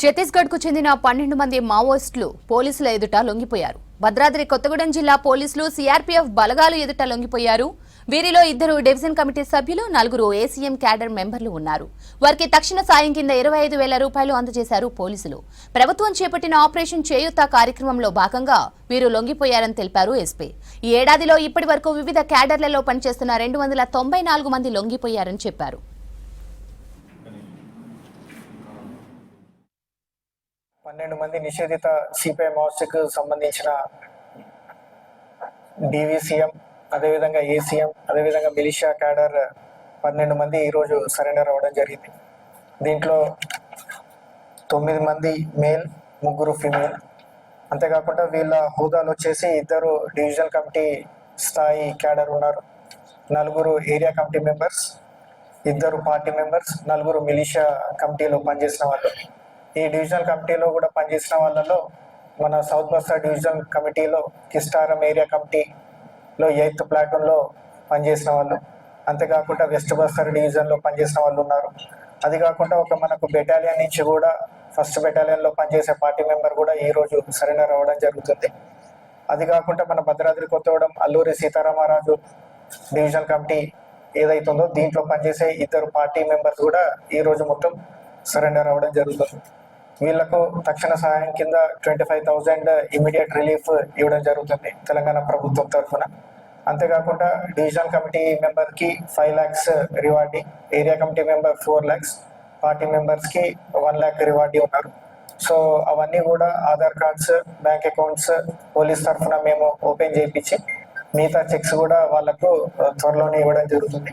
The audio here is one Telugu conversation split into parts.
ఛత్తీస్గఢ్ కు చెందిన 12 మంది మావోయిస్టులు పోలీసుల ఎదుట లొంగిపోయారు. భద్రాద్రి కొత్తగూడెం జిల్లా పోలీసులు సిఆర్పీఎఫ్ బలగాలు ఎదుట లొంగిపోయారు. వీరిలో 2 డివిజన్ కమిటీ సభ్యులు, 4 ఏసీఎం క్యాడర్ మెంబర్లు ఉన్నారు. వారికి తక్షణ సాయం కింద 25,000 రూపాయలు అందజేశారు పోలీసులు. ప్రభుత్వం చేపట్టిన ఆపరేషన్ చేయూత కార్యక్రమంలో భాగంగా వీరు లొంగిపోయారని తెలిపారు ఎస్పీ. ఈ ఏడాదిలో ఇప్పటి వరకు వివిధ క్యాడర్లలో పనిచేస్తున్న 294 మంది లొంగిపోయారని చెప్పారు. 12 మంది నిషేధిత సిపిఐ మావోయిస్టుకు సంబంధించిన డివిసిఎం, అదేవిధంగా ఏసీఎం, అదేవిధంగా మిలిషియా క్యాడర్ 12 మంది ఈరోజు సరెండర్ అవ్వడం జరిగింది. దీంట్లో 9 మంది మేల్, 3 ఫీమేల్. అంతేకాకుండా వీళ్ళ హోదాలు వచ్చేసి 2 డివిజనల్ కమిటీ స్థాయి క్యాడర్ ఉన్నారు, 4 area committee members, 2 party members, 4 militia కమిటీలో పనిచేసిన వాళ్ళు. ఈ డివిజనల్ కమిటీలో కూడా పనిచేసిన వాళ్ళలో మన సౌత్ బస్తా డివిజన్ కమిటీలో కిస్టారం ఏరియా కమిటీలో 8th ప్లాటూన్లో పనిచేసిన వాళ్ళు, అంతేకాకుండా వెస్ట్ బస్తర్ డివిజన్లో పనిచేసిన వాళ్ళు ఉన్నారు. అది కాకుండా ఒక మనకు బెటాలియన్ నుంచి కూడా 1st బెటాలియన్లో పనిచేసే పార్టీ మెంబర్ కూడా ఈరోజు సరెండర్ అవ్వడం జరుగుతుంది. అది కాకుండా మన భద్రాద్రి కొత్తగూడెం అల్లూరి సీతారామరాజు డివిజన్ కమిటీ ఏదైతుందో దీంట్లో పనిచేసే 2 పార్టీ మెంబర్స్ కూడా ఈరోజు మొత్తం సరెండర్ అవ్వడం జరుగుతుంది. వీళ్లకు తక్షణ సహాయం కింద 25,000 ఇమీడియట్ రిలీఫ్ ఇవ్వడం జరుగుతుంది తెలంగాణ ప్రభుత్వం తరఫున. అంతేకాకుండా డివిజనల్ కమిటీ మెంబర్కి 5 lakhs rewarding, area committee member 4 lakhs, party మెంబర్స్కి 1 lakh రివార్డింగ్ ఉన్నారు. సో అవన్నీ కూడా Aadhaar cards, bank accounts police తరఫున మేము ఓపెన్ చేయించి మిగతా చెక్స్ కూడా వాళ్ళకు త్వరలోనే ఇవ్వడం జరుగుతుంది.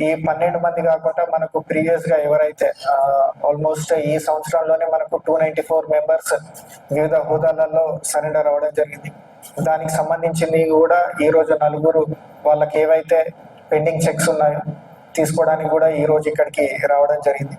ఈ 12 మంది కాకుండా మనకు ప్రీవియస్ గా ఎవరైతే ఆల్మోస్ట్ ఈ సంవత్సరంలోనే మనకు 294 మెంబర్స్ వివిధ హోదాలలో సరెండర్ అవ్వడం జరిగింది. దానికి సంబంధించింది కూడా ఈ రోజు 4 వాళ్ళకి ఏవైతే పెండింగ్ చెక్స్ ఉన్నాయో తీసుకోవడానికి కూడా ఈ రోజు ఇక్కడికి రావడం జరిగింది.